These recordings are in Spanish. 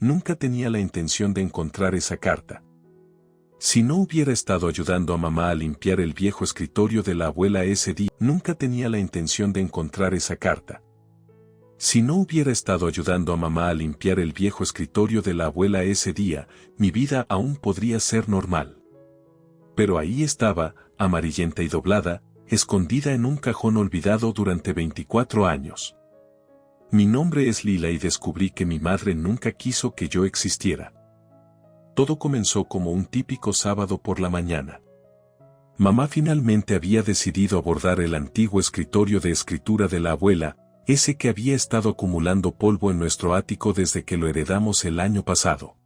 Nunca tenía la intención de encontrar esa carta. Si no hubiera estado ayudando a mamá a limpiar el viejo escritorio de la abuela ese día, nunca tenía la intención de encontrar esa carta. Si no hubiera estado ayudando a mamá a limpiar el viejo escritorio de la abuela ese día, mi vida aún podría ser normal. Pero ahí estaba, amarillenta y doblada, escondida en un cajón olvidado durante 24 años. Mi nombre es Lila y descubrí que mi madre nunca quiso que yo existiera. Todo comenzó como un típico sábado por la mañana. Mamá finalmente había decidido abordar el antiguo escritorio de escritura de la abuela, ese que había estado acumulando polvo en nuestro ático desde que lo heredamos el año pasado.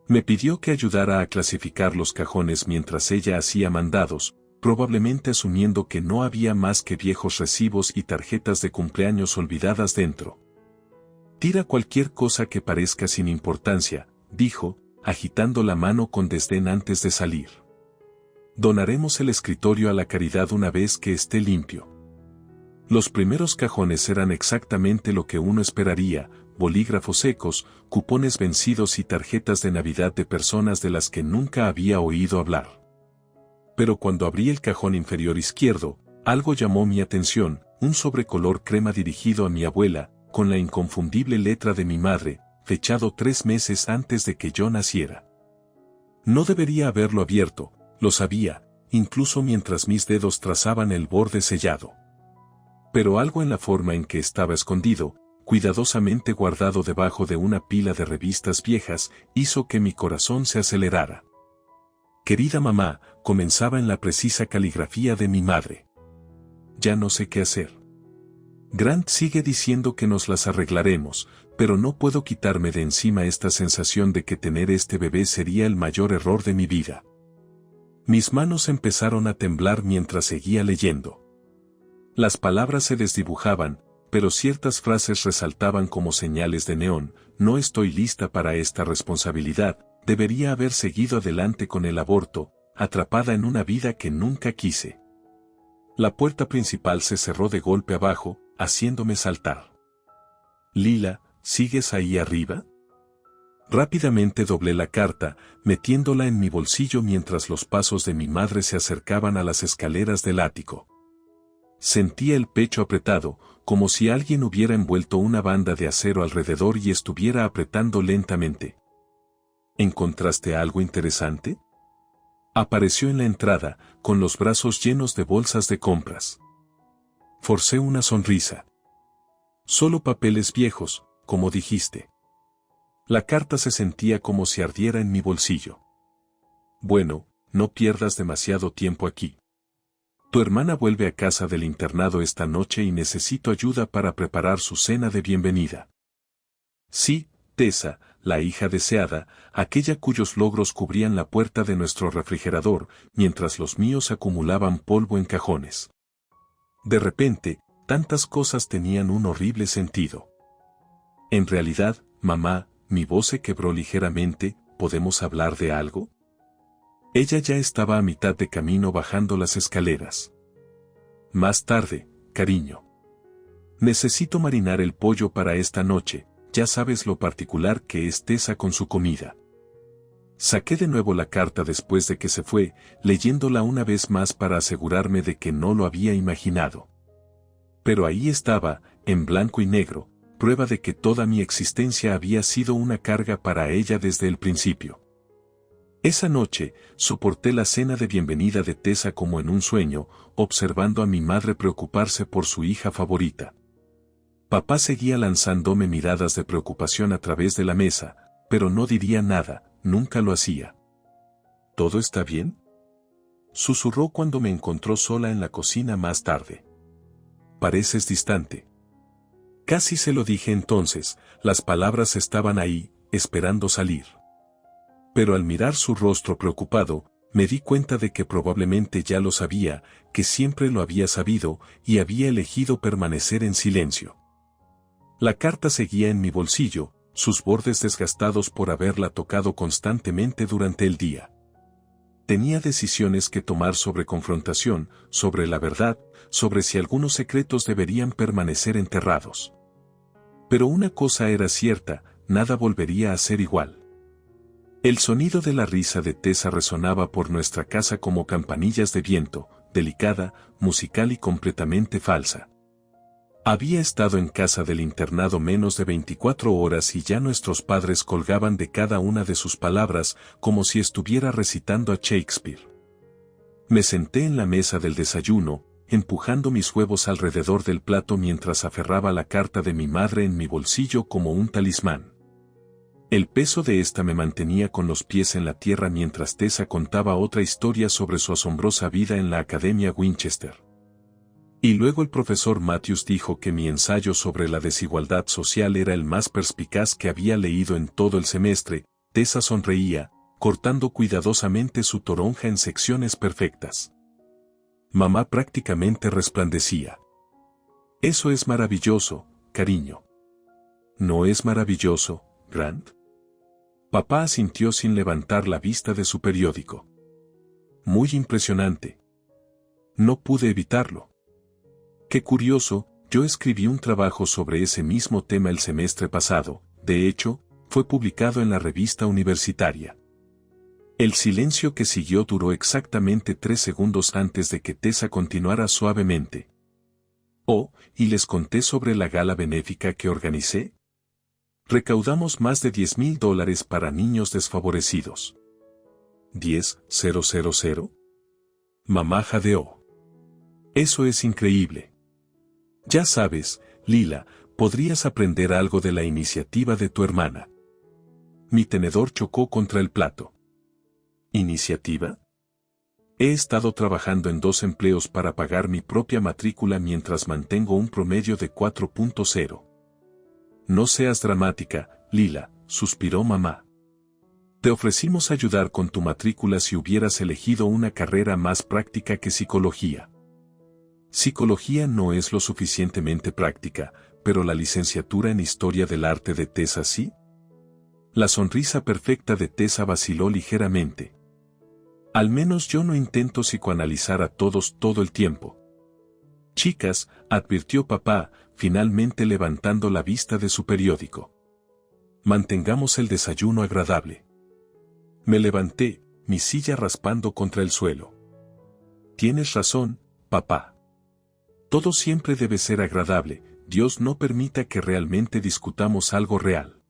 Me pidió que ayudara a clasificar los cajones mientras ella hacía mandados, probablemente asumiendo que no había más que viejos recibos y tarjetas de cumpleaños olvidadas dentro. Tira cualquier cosa que parezca sin importancia, dijo, agitando la mano con desdén antes de salir. Donaremos el escritorio a la caridad una vez que esté limpio. Los primeros cajones eran exactamente lo que uno esperaría: bolígrafos secos, cupones vencidos y tarjetas de Navidad de personas de las que nunca había oído hablar. Pero cuando abrí el cajón inferior izquierdo, algo llamó mi atención: un sobre color crema dirigido a mi abuela, con la inconfundible letra de mi madre, fechado 3 meses antes de que yo naciera. No debería haberlo abierto, lo sabía, incluso mientras mis dedos trazaban el borde sellado. Pero algo en la forma en que estaba escondido, cuidadosamente guardado debajo de una pila de revistas viejas, hizo que mi corazón se acelerara. Querida mamá, comenzaba en la precisa caligrafía de mi madre. Ya no sé qué hacer. Grant sigue diciendo que nos las arreglaremos, pero no puedo quitarme de encima esta sensación de que tener este bebé sería el mayor error de mi vida. Mis manos empezaron a temblar mientras seguía leyendo. Las palabras se desdibujaban, pero ciertas frases resaltaban como señales de neón: no estoy lista para esta responsabilidad, debería haber seguido adelante con el aborto, atrapada en una vida que nunca quise. La puerta principal se cerró de golpe abajo, haciéndome saltar. Lila, ¿sigues ahí arriba? Rápidamente doblé la carta, metiéndola en mi bolsillo mientras los pasos de mi madre se acercaban a las escaleras del ático. Sentía el pecho apretado, como si alguien hubiera envuelto una banda de acero alrededor y estuviera apretando lentamente. ¿Encontraste algo interesante? Apareció en la entrada, con los brazos llenos de bolsas de compras. Forcé una sonrisa. Solo papeles viejos, como dijiste. La carta se sentía como si ardiera en mi bolsillo. Bueno, no pierdas demasiado tiempo aquí. Tu hermana vuelve a casa del internado esta noche y necesito ayuda para preparar su cena de bienvenida. Sí, Tessa, la hija deseada, aquella cuyos logros cubrían la puerta de nuestro refrigerador, mientras los míos acumulaban polvo en cajones. De repente, tantas cosas tenían un horrible sentido. En realidad, mamá, mi voz se quebró ligeramente, ¿podemos hablar de algo? Ella ya estaba a mitad de camino bajando las escaleras. Más tarde, cariño. Necesito marinar el pollo para esta noche, ya sabes lo particular que es Tessa con su comida. Saqué de nuevo la carta después de que se fue, leyéndola una vez más para asegurarme de que no lo había imaginado. Pero ahí estaba, en blanco y negro, prueba de que toda mi existencia había sido una carga para ella desde el principio. Esa noche, soporté la cena de bienvenida de Tessa como en un sueño, observando a mi madre preocuparse por su hija favorita. Papá seguía lanzándome miradas de preocupación a través de la mesa, pero no diría nada, nunca lo hacía. ¿Todo está bien?, susurró cuando me encontró sola en la cocina más tarde. Pareces distante. Casi se lo dije entonces, las palabras estaban ahí, esperando salir. Pero al mirar su rostro preocupado, me di cuenta de que probablemente ya lo sabía, que siempre lo había sabido, y había elegido permanecer en silencio. La carta seguía en mi bolsillo, sus bordes desgastados por haberla tocado constantemente durante el día. Tenía decisiones que tomar sobre confrontación, sobre la verdad, sobre si algunos secretos deberían permanecer enterrados. Pero una cosa era cierta, nada volvería a ser igual. El sonido de la risa de Tessa resonaba por nuestra casa como campanillas de viento, delicada, musical y completamente falsa. Había estado en casa del internado menos de 24 horas y ya nuestros padres colgaban de cada una de sus palabras como si estuviera recitando a Shakespeare. Me senté en la mesa del desayuno, empujando mis huevos alrededor del plato mientras aferraba la carta de mi madre en mi bolsillo como un talismán. El peso de esta me mantenía con los pies en la tierra mientras Tessa contaba otra historia sobre su asombrosa vida en la Academia Winchester. Y luego el profesor Matthews dijo que mi ensayo sobre la desigualdad social era el más perspicaz que había leído en todo el semestre. Tessa sonreía, cortando cuidadosamente su toronja en secciones perfectas. Mamá prácticamente resplandecía. Eso es maravilloso, cariño. ¿No es maravilloso, Grant? Papá asintió sin levantar la vista de su periódico. Muy impresionante. No pude evitarlo. Qué curioso, yo escribí un trabajo sobre ese mismo tema el semestre pasado, de hecho, fue publicado en la revista universitaria. El silencio que siguió duró exactamente 3 segundos antes de que Tessa continuara suavemente. Oh, ¿y les conté sobre la gala benéfica que organicé? Recaudamos más de $10,000 para niños desfavorecidos. ¿10,000? Mamá jadeó. Eso es increíble. Ya sabes, Lila, podrías aprender algo de la iniciativa de tu hermana. Mi tenedor chocó contra el plato. ¿Iniciativa? He estado trabajando en 2 empleos para pagar mi propia matrícula mientras mantengo un promedio de 4.0. No seas dramática, Lila, suspiró mamá. Te ofrecimos ayudar con tu matrícula si hubieras elegido una carrera más práctica que psicología. Psicología no es lo suficientemente práctica, pero la licenciatura en Historia del Arte de Tessa sí. La sonrisa perfecta de Tessa vaciló ligeramente. Al menos yo no intento psicoanalizar a todos todo el tiempo. Chicas, advirtió papá, finalmente levantando la vista de su periódico. Mantengamos el desayuno agradable. Me levanté, mi silla raspando contra el suelo. Tienes razón, papá. Todo siempre debe ser agradable, Dios no permita que realmente discutamos algo real.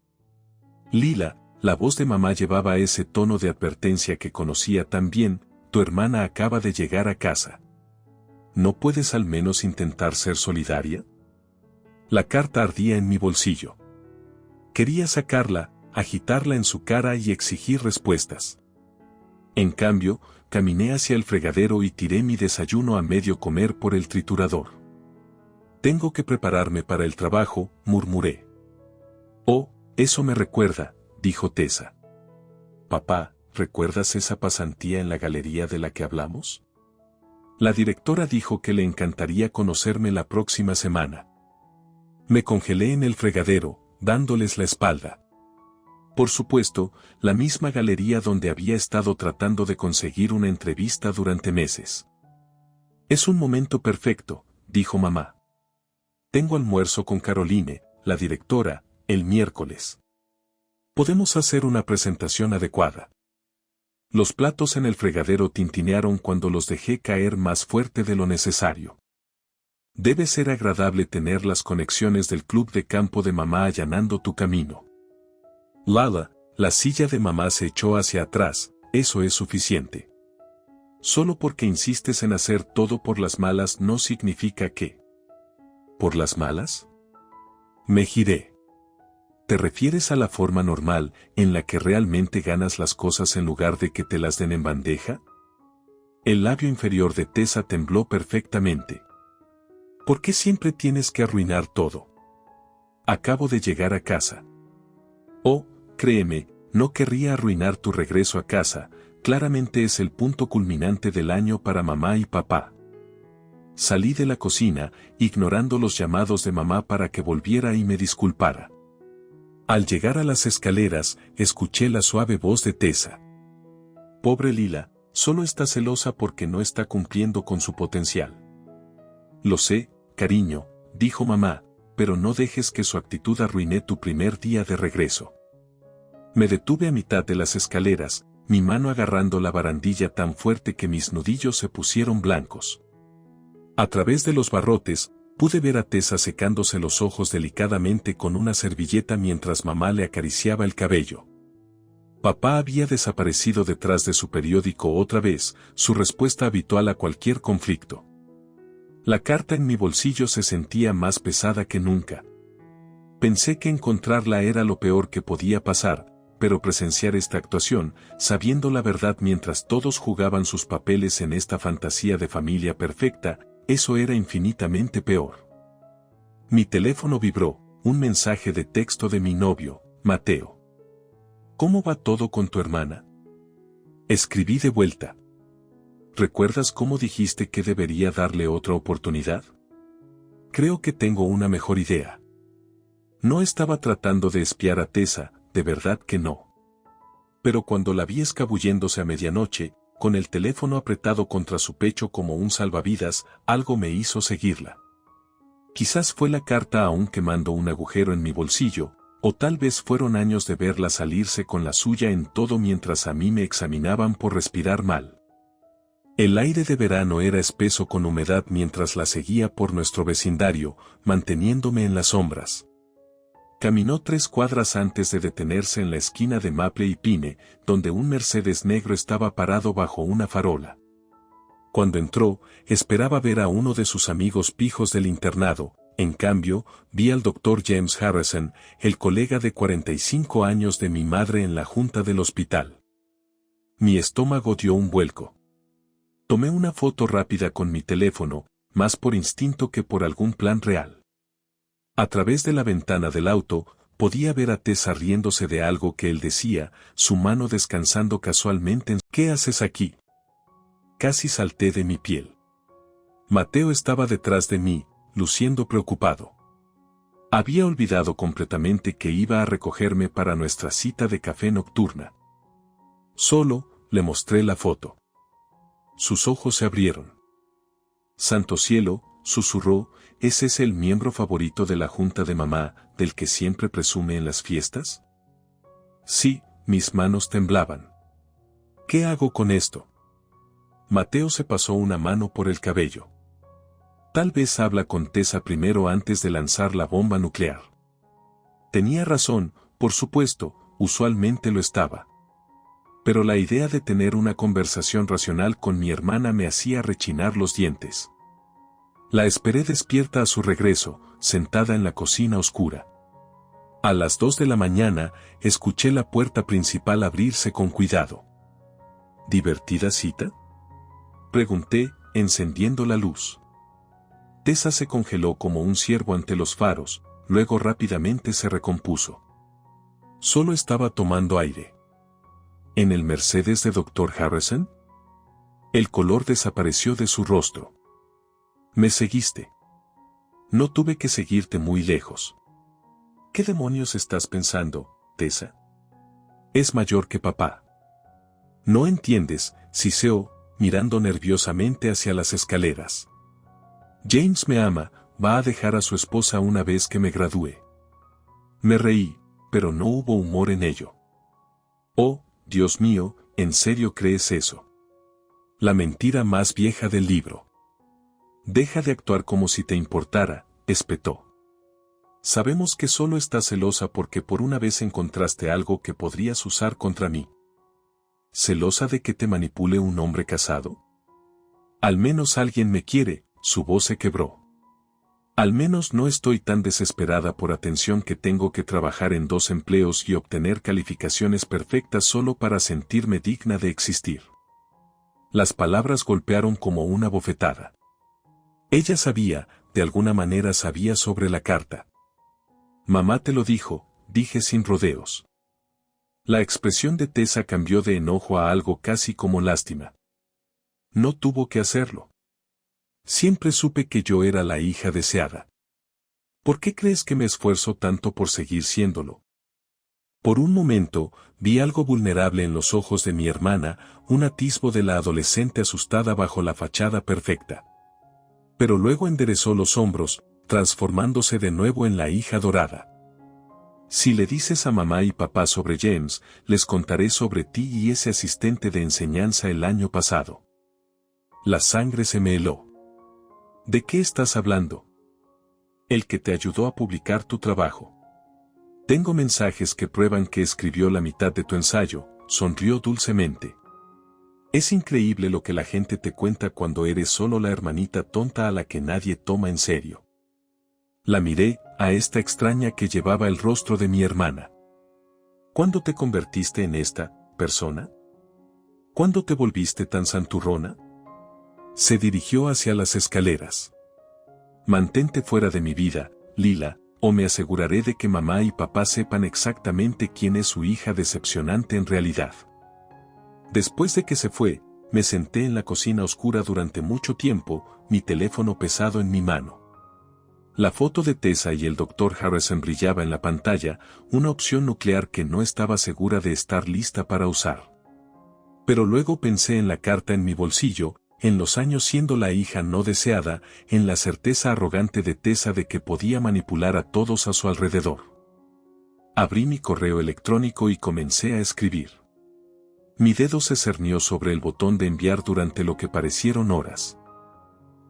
Lila, la voz de mamá llevaba ese tono de advertencia que conocía tan bien, tu hermana acaba de llegar a casa. ¿No puedes al menos intentar ser solidaria? La carta ardía en mi bolsillo. Quería sacarla, agitarla en su cara y exigir respuestas. En cambio, caminé hacia el fregadero y tiré mi desayuno a medio comer por el triturador. Tengo que prepararme para el trabajo, murmuré. Oh, eso me recuerda, dijo Tessa. Papá, ¿recuerdas esa pasantía en la galería de la que hablamos? La directora dijo que le encantaría conocerme la próxima semana. Me congelé en el fregadero, dándoles la espalda. Por supuesto, la misma galería donde había estado tratando de conseguir una entrevista durante meses. Es un momento perfecto, dijo mamá. Tengo almuerzo con Caroline, la directora, el miércoles. Podemos hacer una presentación adecuada. Los platos en el fregadero tintinearon cuando los dejé caer más fuerte de lo necesario. Debe ser agradable tener las conexiones del club de campo de mamá allanando tu camino. Lala, la silla de mamá se echó hacia atrás, eso es suficiente. Solo porque insistes en hacer todo por las malas no significa que... ¿Por las malas? Me giré. ¿Te refieres a la forma normal, en la que realmente ganas las cosas en lugar de que te las den en bandeja? El labio inferior de Tessa tembló perfectamente. ¿Por qué siempre tienes que arruinar todo? Acabo de llegar a casa. Oh, créeme, no querría arruinar tu regreso a casa, claramente es el punto culminante del año para mamá y papá. Salí de la cocina, ignorando los llamados de mamá para que volviera y me disculpara. Al llegar a las escaleras, escuché la suave voz de Tessa. Pobre Lila, solo está celosa porque no está cumpliendo con su potencial. Lo sé, cariño, dijo mamá, pero no dejes que su actitud arruine tu primer día de regreso. Me detuve a mitad de las escaleras, mi mano agarrando la barandilla tan fuerte que mis nudillos se pusieron blancos. A través de los barrotes, pude ver a Tessa secándose los ojos delicadamente con una servilleta mientras mamá le acariciaba el cabello. Papá había desaparecido detrás de su periódico otra vez, su respuesta habitual a cualquier conflicto. La carta en mi bolsillo se sentía más pesada que nunca. Pensé que encontrarla era lo peor que podía pasar, pero presenciar esta actuación, sabiendo la verdad mientras todos jugaban sus papeles en esta fantasía de familia perfecta, eso era infinitamente peor. Mi teléfono vibró, un mensaje de texto de mi novio, Mateo. ¿Cómo va todo con tu hermana? Escribí de vuelta. ¿Recuerdas cómo dijiste que debería darle otra oportunidad? Creo que tengo una mejor idea. No estaba tratando de espiar a Tessa, de verdad que no. Pero cuando la vi escabulléndose a medianoche, con el teléfono apretado contra su pecho como un salvavidas, algo me hizo seguirla. Quizás fue la carta aún quemando un agujero en mi bolsillo, o tal vez fueron años de verla salirse con la suya en todo mientras a mí me examinaban por respirar mal. El aire de verano era espeso con humedad mientras la seguía por nuestro vecindario, manteniéndome en las sombras. Caminó 3 cuadras antes de detenerse en la esquina de Maple y Pine, donde un Mercedes negro estaba parado bajo una farola. Cuando entró, esperaba ver a uno de sus amigos pijos del internado, en cambio, vi al Dr. James Harrison, el colega de 45 años de mi madre en la junta del hospital. Mi estómago dio un vuelco. Tomé una foto rápida con mi teléfono, más por instinto que por algún plan real. A través de la ventana del auto, podía ver a Tessa riéndose de algo que él decía, su mano descansando casualmente en... ¿Qué haces aquí? Casi salté de mi piel. Mateo estaba detrás de mí, luciendo preocupado. Había olvidado completamente que iba a recogerme para nuestra cita de café nocturna. Solo, le mostré la foto. Sus ojos se abrieron. Santo cielo, susurró, ¿ese es el miembro favorito de la junta de mamá, del que siempre presume en las fiestas? Sí, mis manos temblaban. ¿Qué hago con esto? Mateo se pasó una mano por el cabello. Tal vez habla con Tessa primero antes de lanzar la bomba nuclear. Tenía razón, por supuesto, usualmente lo estaba. Pero la idea de tener una conversación racional con mi hermana me hacía rechinar los dientes. La esperé despierta a su regreso, sentada en la cocina oscura. A las 2 de la mañana, escuché la puerta principal abrirse con cuidado. ¿Divertida cita?, pregunté, encendiendo la luz. Tessa se congeló como un ciervo ante los faros, luego rápidamente se recompuso. Solo estaba tomando aire. ¿En el Mercedes de Dr. Harrison? El color desapareció de su rostro. ¿Me seguiste? No tuve que seguirte muy lejos. ¿Qué demonios estás pensando, Tessa? Es mayor que papá. No entiendes, siseó, mirando nerviosamente hacia las escaleras. James me ama, va a dejar a su esposa una vez que me gradúe. Me reí, pero no hubo humor en ello. Oh, Dios mío, ¿en serio crees eso? La mentira más vieja del libro. Deja de actuar como si te importara, espetó. Sabemos que solo estás celosa porque por una vez encontraste algo que podrías usar contra mí. ¿Celosa de que te manipule un hombre casado? Al menos alguien me quiere, su voz se quebró. Al menos no estoy tan desesperada por atención que tengo que trabajar en 2 empleos y obtener calificaciones perfectas solo para sentirme digna de existir. Las palabras golpearon como una bofetada. Ella sabía, de alguna manera sabía sobre la carta. Mamá te lo dijo, dije sin rodeos. La expresión de Tessa cambió de enojo a algo casi como lástima. No tuvo que hacerlo. Siempre supe que yo era la hija deseada. ¿Por qué crees que me esfuerzo tanto por seguir siéndolo? Por un momento, vi algo vulnerable en los ojos de mi hermana, un atisbo de la adolescente asustada bajo la fachada perfecta. Pero luego enderezó los hombros, transformándose de nuevo en la hija dorada. Si le dices a mamá y papá sobre James, les contaré sobre ti y ese asistente de enseñanza el año pasado. La sangre se me heló. ¿De qué estás hablando? El que te ayudó a publicar tu trabajo. Tengo mensajes que prueban que escribió la mitad de tu ensayo, sonrió dulcemente. Es increíble lo que la gente te cuenta cuando eres solo la hermanita tonta a la que nadie toma en serio. La miré, a esta extraña que llevaba el rostro de mi hermana. ¿Cuándo te convertiste en esta persona? ¿Cuándo te volviste tan santurrona? Se dirigió hacia las escaleras. Mantente fuera de mi vida, Lila, o me aseguraré de que mamá y papá sepan exactamente quién es su hija decepcionante en realidad. Después de que se fue, me senté en la cocina oscura durante mucho tiempo, mi teléfono pesado en mi mano. La foto de Tessa y el Dr. Harrison brillaba en la pantalla, una opción nuclear que no estaba segura de estar lista para usar. Pero luego pensé en la carta en mi bolsillo, en los años siendo la hija no deseada, en la certeza arrogante de Tessa de que podía manipular a todos a su alrededor. Abrí mi correo electrónico y comencé a escribir. Mi dedo se cernió sobre el botón de enviar durante lo que parecieron horas.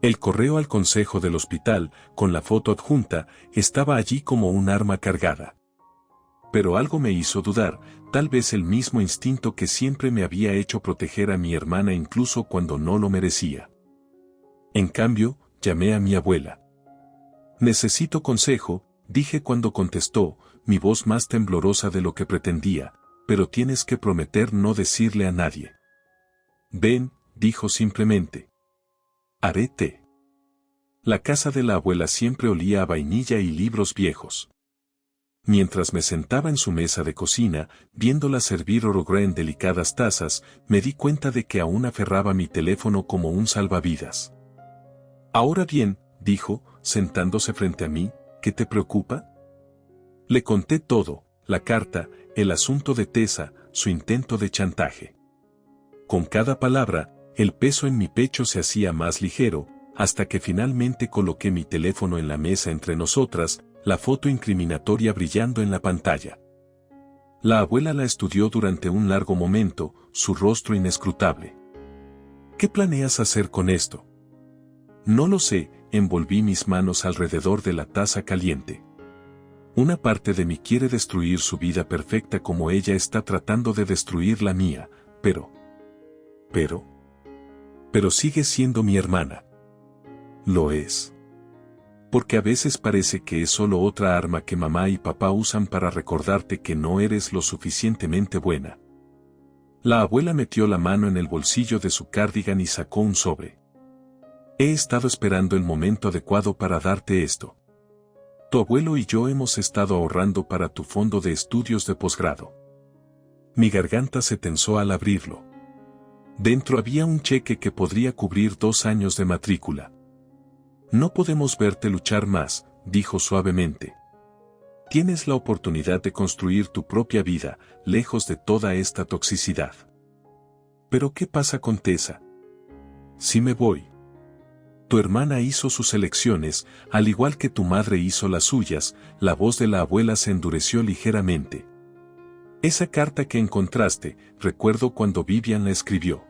El correo al consejo del hospital, con la foto adjunta, estaba allí como un arma cargada. Pero algo me hizo dudar, tal vez el mismo instinto que siempre me había hecho proteger a mi hermana incluso cuando no lo merecía. En cambio, llamé a mi abuela. Necesito consejo, dije cuando contestó, mi voz más temblorosa de lo que pretendía, pero tienes que prometer no decirle a nadie. Ven, dijo simplemente. Haré té. La casa de la abuela siempre olía a vainilla y libros viejos. Mientras me sentaba en su mesa de cocina, viéndola servir orogré en delicadas tazas, me di cuenta de que aún aferraba mi teléfono como un salvavidas. Ahora bien, dijo, sentándose frente a mí, ¿qué te preocupa? Le conté todo, la carta, el asunto de Tessa, su intento de chantaje. Con cada palabra, el peso en mi pecho se hacía más ligero, hasta que finalmente coloqué mi teléfono en la mesa entre nosotras, la foto incriminatoria brillando en la pantalla. La abuela la estudió durante un largo momento, su rostro inescrutable. ¿Qué planeas hacer con esto? No lo sé, envolví mis manos alrededor de la taza caliente. Una parte de mí quiere destruir su vida perfecta como ella está tratando de destruir la mía, pero sigue siendo mi hermana. Lo es. Porque a veces parece que es solo otra arma que mamá y papá usan para recordarte que no eres lo suficientemente buena. La abuela metió la mano en el bolsillo de su cardigan y sacó un sobre. He estado esperando el momento adecuado para darte esto. Tu abuelo y yo hemos estado ahorrando para tu fondo de estudios de posgrado. Mi garganta se tensó al abrirlo. Dentro había un cheque que podría cubrir 2 años de matrícula. No podemos verte luchar más, dijo suavemente. Tienes la oportunidad de construir tu propia vida, lejos de toda esta toxicidad. ¿Pero qué pasa con Tessa? Si me voy. Tu hermana hizo sus elecciones, al igual que tu madre hizo las suyas, la voz de la abuela se endureció ligeramente. Esa carta que encontraste, recuerdo cuando Vivian la escribió.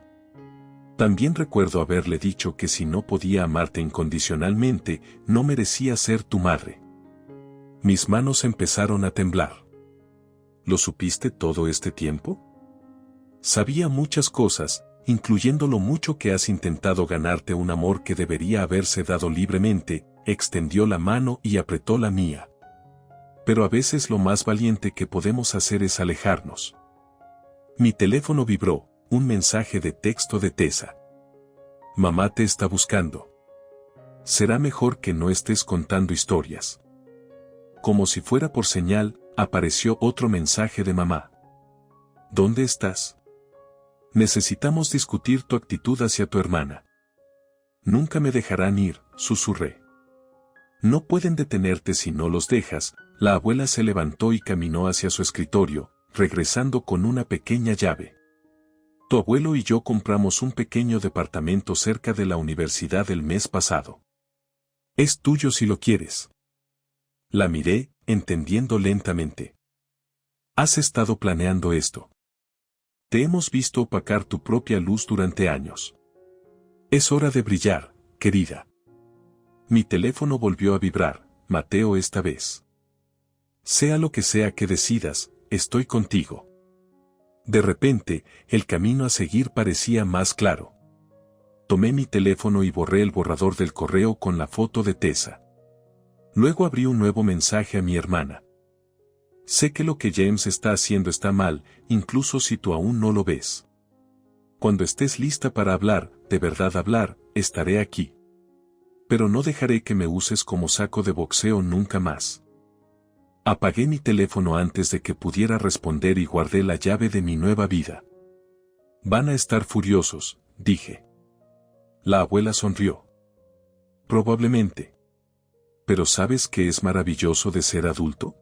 También recuerdo haberle dicho que si no podía amarte incondicionalmente, no merecía ser tu madre. Mis manos empezaron a temblar. ¿Lo supiste todo este tiempo? Sabía muchas cosas, incluyendo lo mucho que has intentado ganarte un amor que debería haberse dado libremente, extendió la mano y apretó la mía. Pero a veces lo más valiente que podemos hacer es alejarnos. Mi teléfono vibró, un mensaje de texto de Tessa. Mamá te está buscando. Será mejor que no estés contando historias. Como si fuera por señal, apareció otro mensaje de mamá. ¿Dónde estás? Necesitamos discutir tu actitud hacia tu hermana. Nunca me dejarán ir, susurré. No pueden detenerte si no los dejas. La abuela se levantó y caminó hacia su escritorio, regresando con una pequeña llave. Tu abuelo y yo compramos un pequeño departamento cerca de la universidad el mes pasado. Es tuyo si lo quieres. La miré, entendiendo lentamente. Has estado planeando esto. Te hemos visto opacar tu propia luz durante años. Es hora de brillar, querida. Mi teléfono volvió a vibrar, Mateo esta vez. Sea lo que sea que decidas, estoy contigo. De repente, el camino a seguir parecía más claro. Tomé mi teléfono y borré el borrador del correo con la foto de Tessa. Luego abrí un nuevo mensaje a mi hermana. Sé que lo que James está haciendo está mal, incluso si tú aún no lo ves. Cuando estés lista para hablar, de verdad hablar, estaré aquí. Pero no dejaré que me uses como saco de boxeo nunca más. Apagué mi teléfono antes de que pudiera responder y guardé la llave de mi nueva vida. Van a estar furiosos, dije. La abuela sonrió. Probablemente. Pero ¿sabes qué es maravilloso de ser adulto?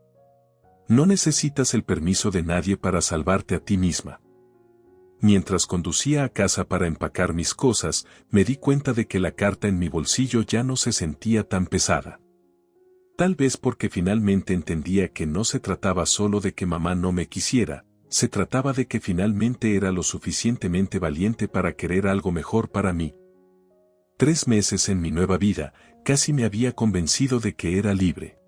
No necesitas el permiso de nadie para salvarte a ti misma. Mientras conducía a casa para empacar mis cosas, me di cuenta de que la carta en mi bolsillo ya no se sentía tan pesada. Tal vez porque finalmente entendía que no se trataba solo de que mamá no me quisiera, se trataba de que finalmente era lo suficientemente valiente para querer algo mejor para mí. 3 meses en mi nueva vida, casi me había convencido de que era libre.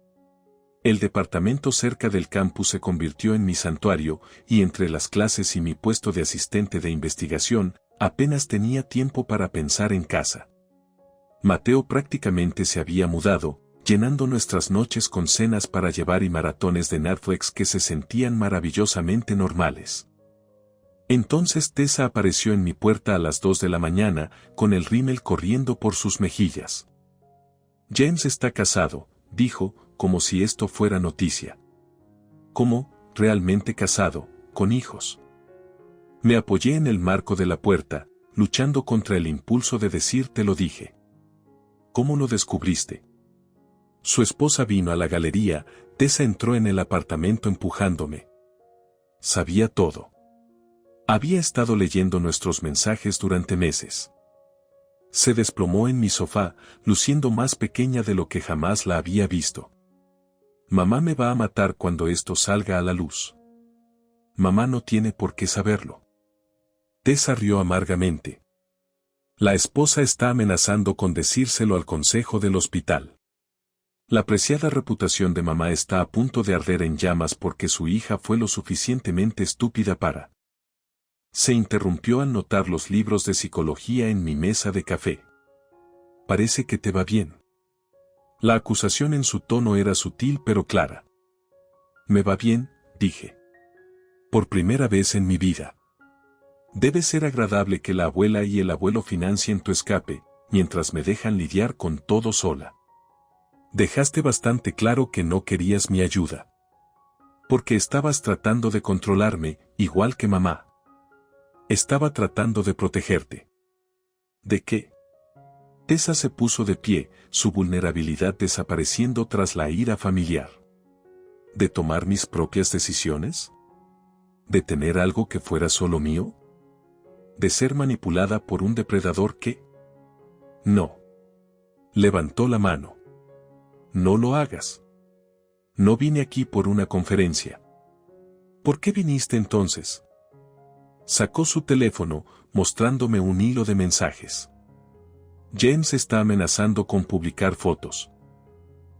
El departamento cerca del campus se convirtió en mi santuario, y entre las clases y mi puesto de asistente de investigación, apenas tenía tiempo para pensar en casa. Mateo prácticamente se había mudado, llenando nuestras noches con cenas para llevar y maratones de Netflix que se sentían maravillosamente normales. Entonces Tessa apareció en mi puerta a las 2 de la mañana, con el rímel corriendo por sus mejillas. James está casado, dijo, como si esto fuera noticia. ¿Cómo? ¿Realmente casado, con hijos? Me apoyé en el marco de la puerta, luchando contra el impulso de decir te lo dije. ¿Cómo lo descubriste? Su esposa vino a la galería, Tessa entró en el apartamento empujándome. Sabía todo. Había estado leyendo nuestros mensajes durante meses. Se desplomó en mi sofá, luciendo más pequeña de lo que jamás la había visto. Mamá me va a matar cuando esto salga a la luz. Mamá no tiene por qué saberlo. Tessa rió amargamente. La esposa está amenazando con decírselo al consejo del hospital. La preciada reputación de mamá está a punto de arder en llamas porque su hija fue lo suficientemente estúpida para. Se interrumpió al notar los libros de psicología en mi mesa de café. Parece que te va bien. La acusación en su tono era sutil pero clara. Me va bien, dije. Por primera vez en mi vida. Debe ser agradable que la abuela y el abuelo financien tu escape, mientras me dejan lidiar con todo sola. Dejaste bastante claro que no querías mi ayuda. Porque estabas tratando de controlarme, igual que mamá. Estaba tratando de protegerte. ¿De qué? Tessa se puso de pie, su vulnerabilidad desapareciendo tras la ira familiar. ¿De tomar mis propias decisiones? ¿De tener algo que fuera solo mío? ¿De ser manipulada por un depredador que? No. Levantó la mano. No lo hagas. No vine aquí por una conferencia. ¿Por qué viniste entonces? Sacó su teléfono, mostrándome un hilo de mensajes. James está amenazando con publicar fotos.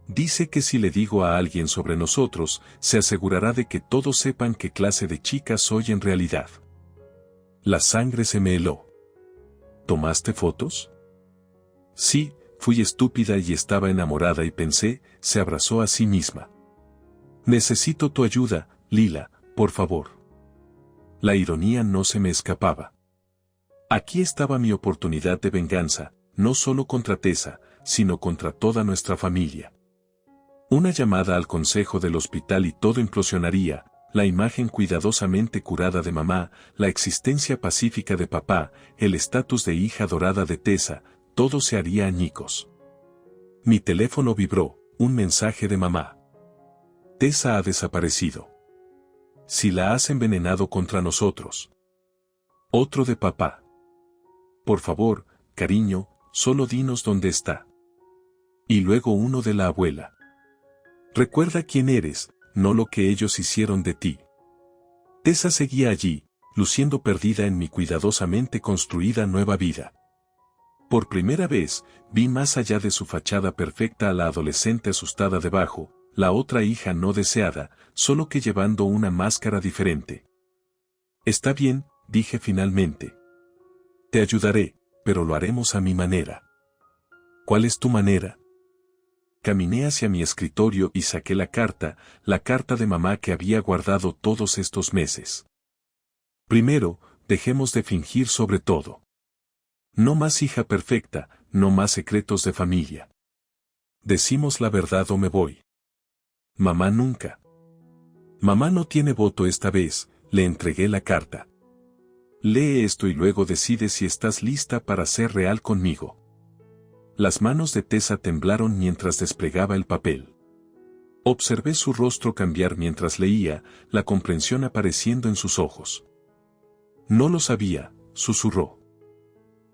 Dice que si le digo a alguien sobre nosotros, se asegurará de que todos sepan qué clase de chica soy en realidad. La sangre se me heló. ¿Tomaste fotos? Sí, fui estúpida y estaba enamorada y pensé, se abrazó a sí misma. Necesito tu ayuda, Lila, por favor. La ironía no se me escapaba. Aquí estaba mi oportunidad de venganza, no solo contra Tessa, sino contra toda nuestra familia. Una llamada al consejo del hospital y todo implosionaría, la imagen cuidadosamente curada de mamá, la existencia pacífica de papá, el estatus de hija dorada de Tessa, todo se haría añicos. Mi teléfono vibró, un mensaje de mamá. Tessa ha desaparecido. Si la has envenenado contra nosotros. Otro de papá. Por favor, cariño, solo dinos dónde está. Y luego uno de la abuela. Recuerda quién eres, no lo que ellos hicieron de ti. Tessa seguía allí, luciendo perdida en mi cuidadosamente construida nueva vida. Por primera vez, vi más allá de su fachada perfecta a la adolescente asustada debajo, la otra hija no deseada, solo que llevando una máscara diferente. Está bien, dije finalmente. Te ayudaré, pero lo haremos a mi manera. ¿Cuál es tu manera? Caminé hacia mi escritorio y saqué la carta de mamá que había guardado todos estos meses. Primero, dejemos de fingir sobre todo. No más hija perfecta, no más secretos de familia. Decimos la verdad o me voy. Mamá nunca. Mamá no tiene voto esta vez, le entregué la carta. Lee esto y luego decide si estás lista para ser real conmigo. Las manos de Tessa temblaron mientras desplegaba el papel. Observé su rostro cambiar mientras leía, la comprensión apareciendo en sus ojos. No lo sabía, susurró.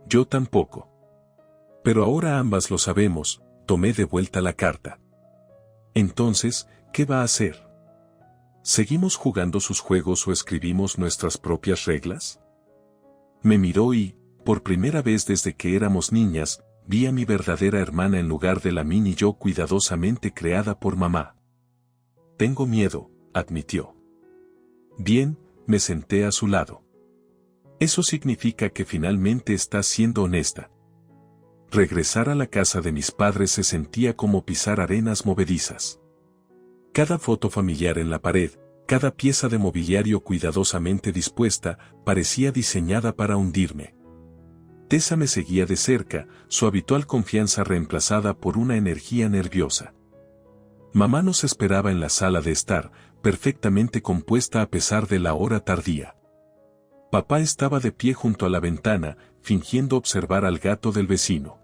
Yo tampoco. Pero ahora ambas lo sabemos, tomé de vuelta la carta. Entonces, ¿qué va a hacer? ¿Seguimos jugando sus juegos o escribimos nuestras propias reglas? Me miró y, por primera vez desde que éramos niñas, vi a mi verdadera hermana en lugar de la mini yo cuidadosamente creada por mamá. Tengo miedo, admitió. Bien, me senté a su lado. Eso significa que finalmente estás siendo honesta. Regresar a la casa de mis padres se sentía como pisar arenas movedizas. Cada foto familiar en la pared, cada pieza de mobiliario cuidadosamente dispuesta, parecía diseñada para hundirme. Tessa me seguía de cerca, su habitual confianza reemplazada por una energía nerviosa. Mamá nos esperaba en la sala de estar, perfectamente compuesta a pesar de la hora tardía. Papá estaba de pie junto a la ventana, fingiendo observar al gato del vecino.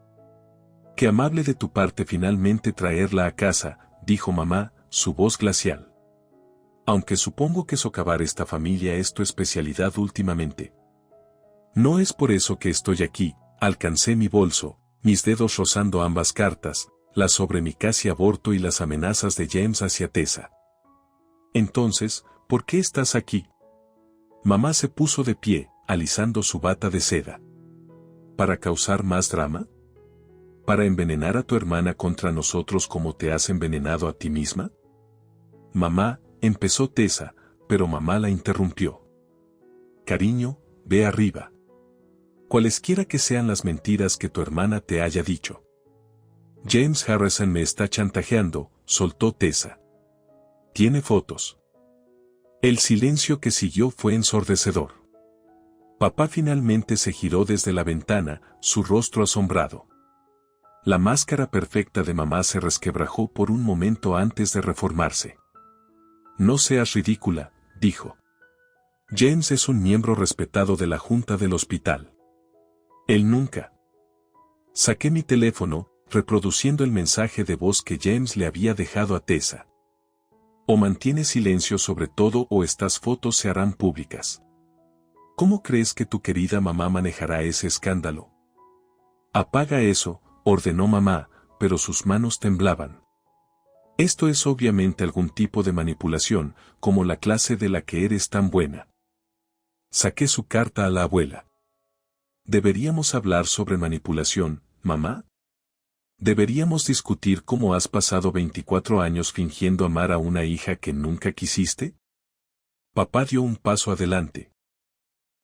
Qué amable de tu parte finalmente traerla a casa, dijo mamá, su voz glacial. Aunque supongo que socavar esta familia es tu especialidad últimamente. No es por eso que estoy aquí, alcancé mi bolso, mis dedos rozando ambas cartas, la sobre mi casi aborto y las amenazas de James hacia Tessa. Entonces, ¿por qué estás aquí? Mamá se puso de pie, alisando su bata de seda. ¿Para causar más drama? ¿Para envenenar a tu hermana contra nosotros como te has envenenado a ti misma? Mamá, empezó Tessa, pero mamá la interrumpió. Cariño, ve arriba. Cualesquiera que sean las mentiras que tu hermana te haya dicho. James Harrison me está chantajeando, soltó Tessa. Tiene fotos. El silencio que siguió fue ensordecedor. Papá finalmente se giró desde la ventana, su rostro asombrado. La máscara perfecta de mamá se resquebrajó por un momento antes de reformarse. No seas ridícula, dijo. James es un miembro respetado de la junta del hospital. Él nunca. Saqué mi teléfono, reproduciendo el mensaje de voz que James le había dejado a Tessa. O mantienes silencio sobre todo o estas fotos se harán públicas. ¿Cómo crees que tu querida mamá manejará ese escándalo? Apaga eso, ordenó mamá, pero sus manos temblaban. Esto es obviamente algún tipo de manipulación, como la clase de la que eres tan buena. Saqué su carta a la abuela. ¿Deberíamos hablar sobre manipulación, mamá? ¿Deberíamos discutir cómo has pasado 24 años fingiendo amar a una hija que nunca quisiste? Papá dio un paso adelante.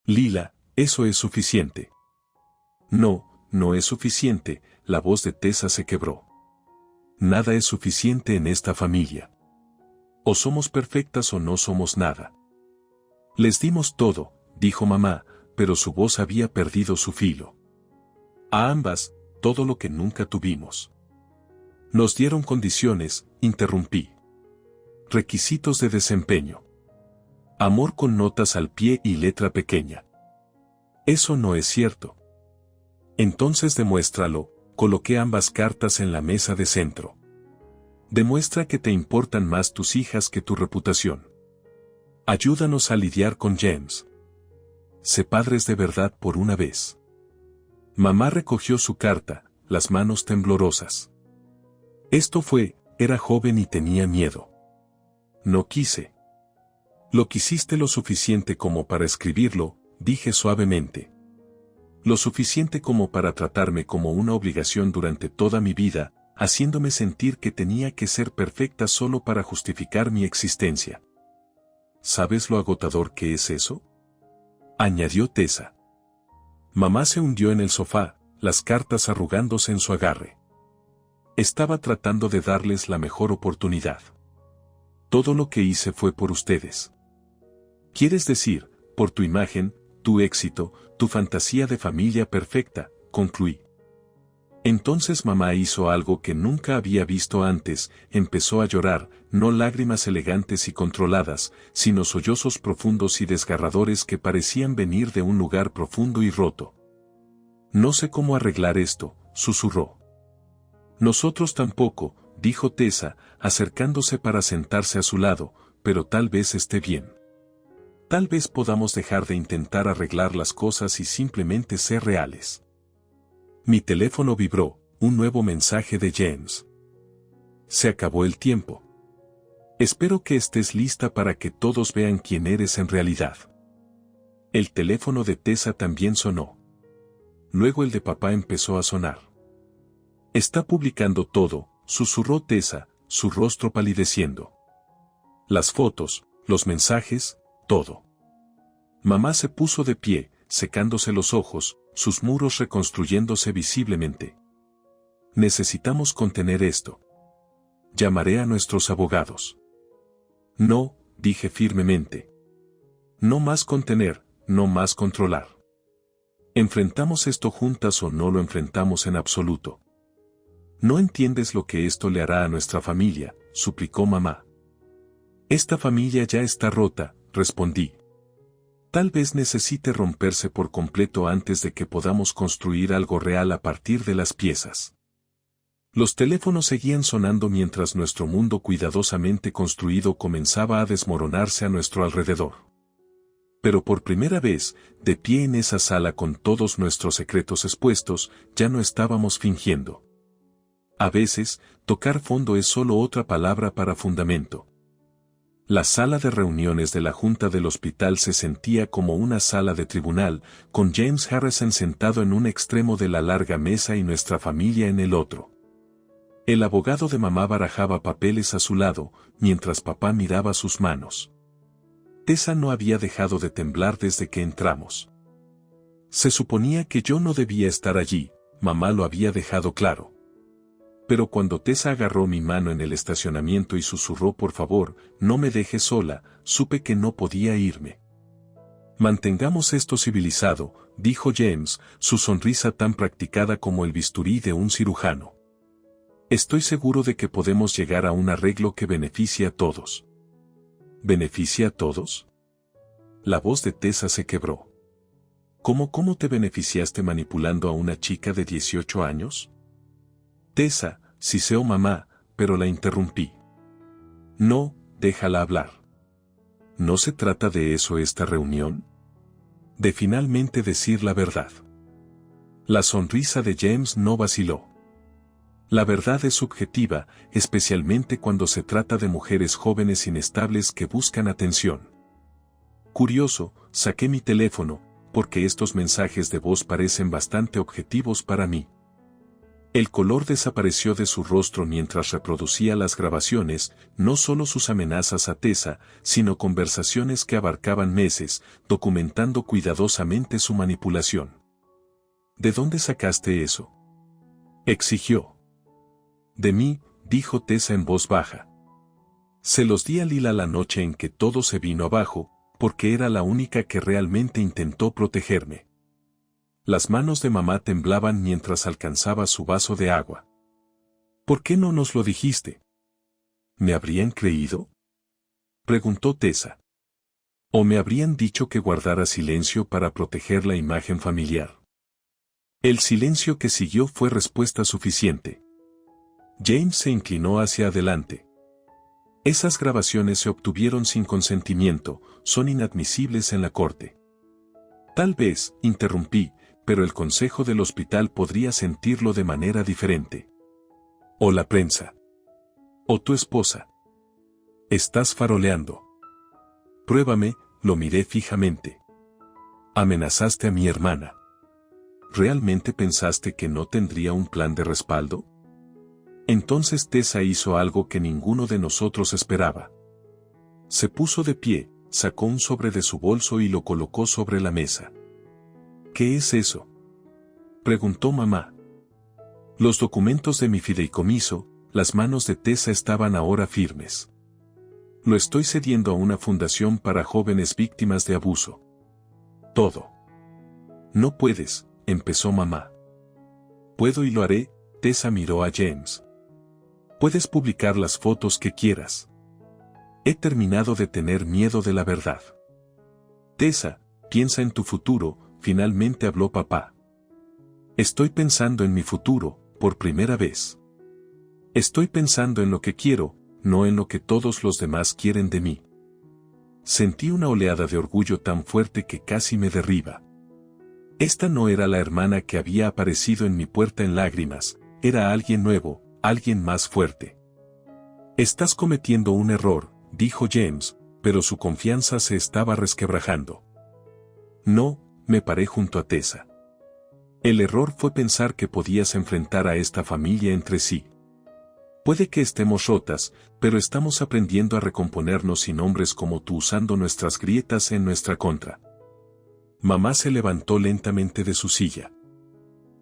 Lila, eso es suficiente. No, no es suficiente, la voz de Tessa se quebró. Nada es suficiente en esta familia. O somos perfectas o no somos nada. Les dimos todo, dijo mamá, pero su voz había perdido su filo. A ambas, todo lo que nunca tuvimos. Nos dieron condiciones, interrumpí. Requisitos de desempeño. Amor con notas al pie y letra pequeña. Eso no es cierto. Entonces demuéstralo, coloqué ambas cartas en la mesa de centro. Demuestra que te importan más tus hijas que tu reputación. Ayúdanos a lidiar con James. Sé padres de verdad por una vez. Mamá recogió su carta, las manos temblorosas. Era joven y tenía miedo. No quise. Lo quisiste lo suficiente como para escribirlo, dije suavemente. Lo suficiente como para tratarme como una obligación durante toda mi vida, haciéndome sentir que tenía que ser perfecta solo para justificar mi existencia. ¿Sabes lo agotador que es eso?, añadió Tessa. Mamá se hundió en el sofá, las cartas arrugándose en su agarre. Estaba tratando de darles la mejor oportunidad. Todo lo que hice fue por ustedes. ¿Quieres decir, por tu imagen, tu éxito, tu fantasía de familia perfecta?, concluí. Entonces mamá hizo algo que nunca había visto antes, empezó a llorar, no lágrimas elegantes y controladas, sino sollozos profundos y desgarradores que parecían venir de un lugar profundo y roto. No sé cómo arreglar esto, susurró. Nosotros tampoco, dijo Tessa, acercándose para sentarse a su lado, pero tal vez esté bien. Tal vez podamos dejar de intentar arreglar las cosas y simplemente ser reales. Mi teléfono vibró, un nuevo mensaje de James. Se acabó el tiempo. Espero que estés lista para que todos vean quién eres en realidad. El teléfono de Tessa también sonó. Luego el de papá empezó a sonar. Está publicando todo, susurró Tessa, su rostro palideciendo. Las fotos, los mensajes, todo. Mamá se puso de pie, secándose los ojos, sus muros reconstruyéndose visiblemente. Necesitamos contener esto. Llamaré a nuestros abogados. No, dije firmemente. No más contener, no más controlar. ¿Enfrentamos esto juntas o no lo enfrentamos en absoluto? No entiendes lo que esto le hará a nuestra familia, suplicó mamá. Esta familia ya está rota, respondí. Tal vez necesite romperse por completo antes de que podamos construir algo real a partir de las piezas. Los teléfonos seguían sonando mientras nuestro mundo cuidadosamente construido comenzaba a desmoronarse a nuestro alrededor. Pero por primera vez, de pie en esa sala con todos nuestros secretos expuestos, ya no estábamos fingiendo. A veces, tocar fondo es solo otra palabra para fundamento. La sala de reuniones de la junta del hospital se sentía como una sala de tribunal, con James Harrison sentado en un extremo de la larga mesa y nuestra familia en el otro. El abogado de mamá barajaba papeles a su lado, mientras papá miraba sus manos. Tessa no había dejado de temblar desde que entramos. Se suponía que yo no debía estar allí, mamá lo había dejado claro. Pero cuando Tessa agarró mi mano en el estacionamiento y susurró por favor, no me dejes sola, supe que no podía irme. Mantengamos esto civilizado, dijo James, su sonrisa tan practicada como el bisturí de un cirujano. Estoy seguro de que podemos llegar a un arreglo que beneficie a todos. ¿Beneficia a todos? La voz de Tessa se quebró. ¿Cómo te beneficiaste manipulando a una chica de 18 años? Tessa, siseó mamá, pero la interrumpí. No, déjala hablar. ¿No se trata de eso esta reunión? De finalmente decir la verdad. La sonrisa de James no vaciló. La verdad es subjetiva, especialmente cuando se trata de mujeres jóvenes inestables que buscan atención. Curioso, saqué mi teléfono, porque estos mensajes de voz parecen bastante objetivos para mí. El color desapareció de su rostro mientras reproducía las grabaciones, no solo sus amenazas a Tessa, sino conversaciones que abarcaban meses, documentando cuidadosamente su manipulación. ¿De dónde sacaste eso?, exigió. De mí, dijo Tessa en voz baja. Se los di a Lila la noche en que todo se vino abajo, porque era la única que realmente intentó protegerme. Las manos de mamá temblaban mientras alcanzaba su vaso de agua. ¿Por qué no nos lo dijiste? ¿Me habrían creído?, preguntó Tessa. ¿O me habrían dicho que guardara silencio para proteger la imagen familiar? El silencio que siguió fue respuesta suficiente. James se inclinó hacia adelante. Esas grabaciones se obtuvieron sin consentimiento, son inadmisibles en la corte. Tal vez, interrumpí, pero el consejo del hospital podría sentirlo de manera diferente. O la prensa. ¿O tu esposa? Estás faroleando. Pruébame, lo miré fijamente. Amenazaste a mi hermana. ¿Realmente pensaste que no tendría un plan de respaldo? Entonces Tessa hizo algo que ninguno de nosotros esperaba. Se puso de pie, sacó un sobre de su bolso y lo colocó sobre la mesa. ¿Qué es eso?, preguntó mamá. Los documentos de mi fideicomiso. Las manos de Tessa estaban ahora firmes. Lo estoy cediendo a una fundación para jóvenes víctimas de abuso. Todo. No puedes, empezó mamá. Puedo y lo haré, Tessa miró a James. Puedes publicar las fotos que quieras. He terminado de tener miedo de la verdad. Tessa, piensa en tu futuro, finalmente habló papá. Estoy pensando en mi futuro, por primera vez. Estoy pensando en lo que quiero, no en lo que todos los demás quieren de mí. Sentí una oleada de orgullo tan fuerte que casi me derriba. Esta no era la hermana que había aparecido en mi puerta en lágrimas, era alguien nuevo, alguien más fuerte. Estás cometiendo un error, dijo James, pero su confianza se estaba resquebrajando. No, me paré junto a Tessa. El error fue pensar que podías enfrentar a esta familia entre sí. Puede que estemos rotas, pero estamos aprendiendo a recomponernos sin hombres como tú usando nuestras grietas en nuestra contra. Mamá se levantó lentamente de su silla.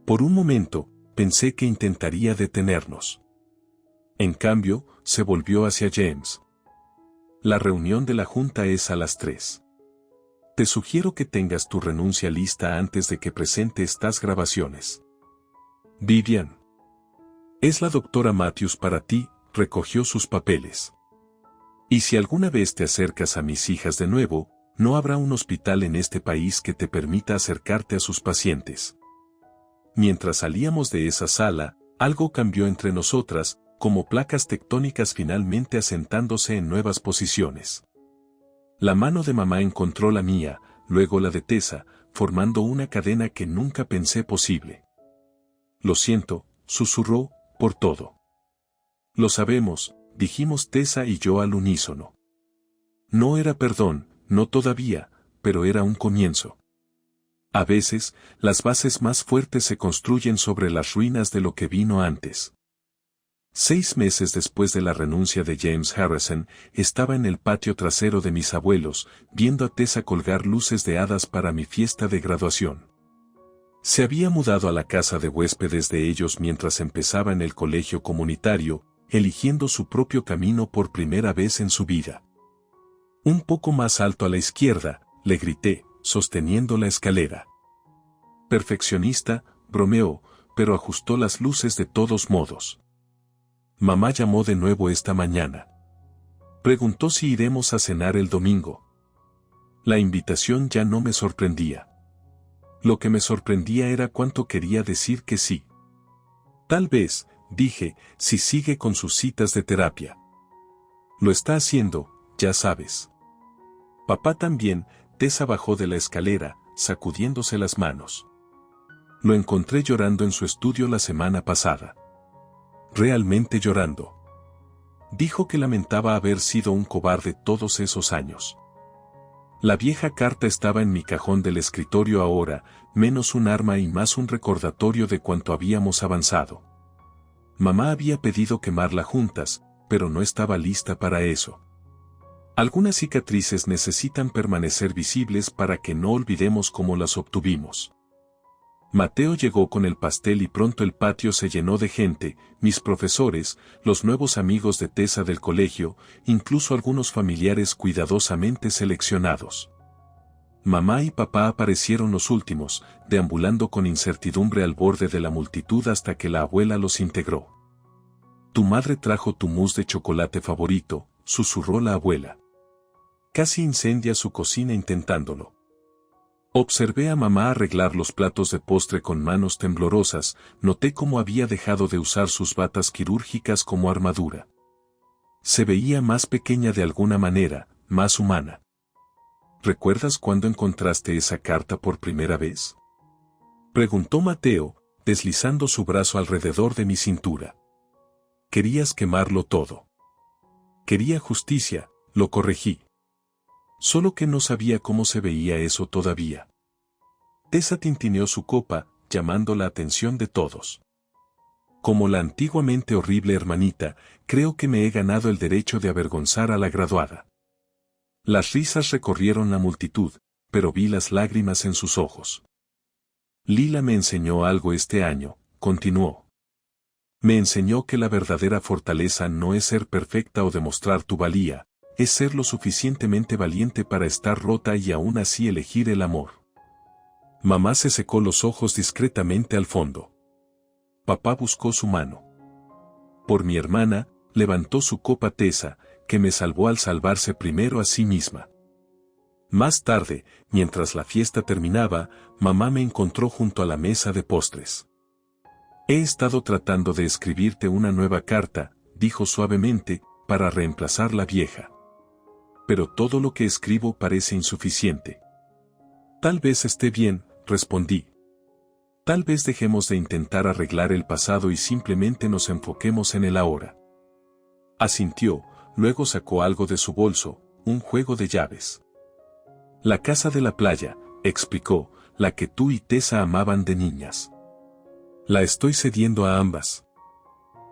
Por un momento, pensé que intentaría detenernos. En cambio, se volvió hacia James. La reunión de la junta es a las 3. Te sugiero que tengas tu renuncia lista antes de que presente estas grabaciones. Vivian. Es la doctora Matthews para ti, recogió sus papeles. Y si alguna vez te acercas a mis hijas de nuevo, no habrá un hospital en este país que te permita acercarte a sus pacientes. Mientras salíamos de esa sala, algo cambió entre nosotras, como placas tectónicas finalmente asentándose en nuevas posiciones. La mano de mamá encontró la mía, luego la de Tessa, formando una cadena que nunca pensé posible. Lo siento, susurró, por todo. Lo sabemos, dijimos Tessa y yo al unísono. No era perdón, no todavía, pero era un comienzo. A veces, las bases más fuertes se construyen sobre las ruinas de lo que vino antes. 6 meses después de la renuncia de James Harrison, estaba en el patio trasero de mis abuelos, viendo a Tessa colgar luces de hadas para mi fiesta de graduación. Se había mudado a la casa de huéspedes de ellos mientras empezaba en el colegio comunitario, eligiendo su propio camino por primera vez en su vida. Un poco más alto a la izquierda, le grité, sosteniendo la escalera. Perfeccionista, bromeó, pero ajustó las luces de todos modos. Mamá llamó de nuevo esta mañana. Preguntó si iremos a cenar el domingo. La invitación ya no me sorprendía. Lo que me sorprendía era cuánto quería decir que sí. Tal vez, dije, si sigue con sus citas de terapia. Lo está haciendo, ya sabes. Papá también. Tessa bajó de la escalera, sacudiéndose las manos. Lo encontré llorando en su estudio la semana pasada. Realmente llorando. Dijo que lamentaba haber sido un cobarde todos esos años. La vieja carta estaba en mi cajón del escritorio ahora, menos un arma y más un recordatorio de cuánto habíamos avanzado. Mamá había pedido quemarla juntas, pero no estaba lista para eso. Algunas cicatrices necesitan permanecer visibles para que no olvidemos cómo las obtuvimos. Mateo llegó con el pastel y pronto el patio se llenó de gente, mis profesores, los nuevos amigos de Tessa del colegio, incluso algunos familiares cuidadosamente seleccionados. Mamá y papá aparecieron los últimos, deambulando con incertidumbre al borde de la multitud hasta que la abuela los integró. Tu madre trajo tu mousse de chocolate favorito, susurró la abuela. Casi incendia su cocina intentándolo. Observé a mamá arreglar los platos de postre con manos temblorosas, noté cómo había dejado de usar sus batas quirúrgicas como armadura. Se veía más pequeña de alguna manera, más humana. ¿Recuerdas cuándo encontraste esa carta por primera vez?, preguntó Mateo, deslizando su brazo alrededor de mi cintura. Querías quemarlo todo. Quería justicia, lo corregí. Solo que no sabía cómo se veía eso todavía. Tessa tintineó su copa, llamando la atención de todos. Como la antiguamente horrible hermanita, creo que me he ganado el derecho de avergonzar a la graduada. Las risas recorrieron la multitud, pero vi las lágrimas en sus ojos. Lila me enseñó algo este año, continuó. Me enseñó que la verdadera fortaleza no es ser perfecta o demostrar tu valía, es ser lo suficientemente valiente para estar rota y aún así elegir el amor. Mamá se secó los ojos discretamente al fondo. Papá buscó su mano. Por mi hermana, levantó su copa Tessa, que me salvó al salvarse primero a sí misma. Más tarde, mientras la fiesta terminaba, mamá me encontró junto a la mesa de postres. He estado tratando de escribirte una nueva carta, dijo suavemente, para reemplazar la vieja. Pero todo lo que escribo parece insuficiente. Tal vez esté bien, respondí. Tal vez dejemos de intentar arreglar el pasado y simplemente nos enfoquemos en el ahora. Asintió, luego sacó algo de su bolso, un juego de llaves. La casa de la playa, explicó, la que tú y Tessa amaban de niñas. La estoy cediendo a ambas.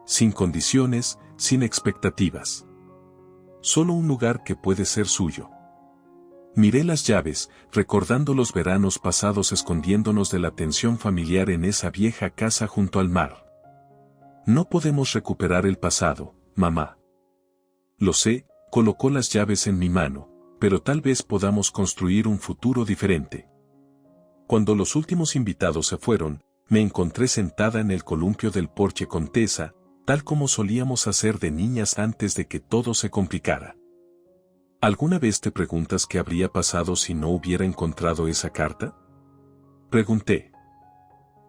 Sin condiciones, sin expectativas. Solo un lugar que puede ser suyo. Miré las llaves, recordando los veranos pasados escondiéndonos de la tensión familiar en esa vieja casa junto al mar. No podemos recuperar el pasado, mamá. Lo sé, colocó las llaves en mi mano, pero tal vez podamos construir un futuro diferente. Cuando los últimos invitados se fueron, me encontré sentada en el columpio del porche con Tessa, tal como solíamos hacer de niñas antes de que todo se complicara. ¿Alguna vez te preguntas qué habría pasado si no hubiera encontrado esa carta? Pregunté.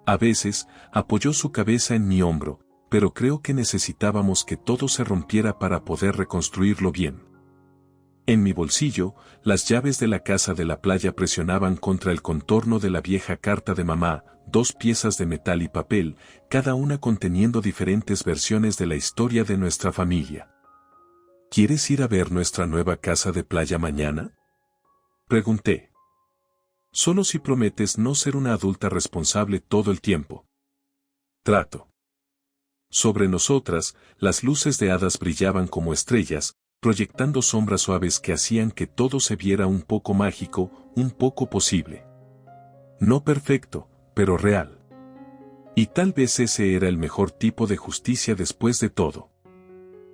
A veces, apoyó su cabeza en mi hombro, pero creo que necesitábamos que todo se rompiera para poder reconstruirlo bien. En mi bolsillo, las llaves de la casa de la playa presionaban contra el contorno de la vieja carta de mamá, 2 piezas de metal y papel, cada una conteniendo diferentes versiones de la historia de nuestra familia. ¿Quieres ir a ver nuestra nueva casa de playa mañana? Pregunté. Solo si prometes no ser una adulta responsable todo el tiempo. Trato. Sobre nosotras, las luces de hadas brillaban como estrellas, proyectando sombras suaves que hacían que todo se viera un poco mágico, un poco posible. No perfecto, pero real. Y tal vez ese era el mejor tipo de justicia después de todo.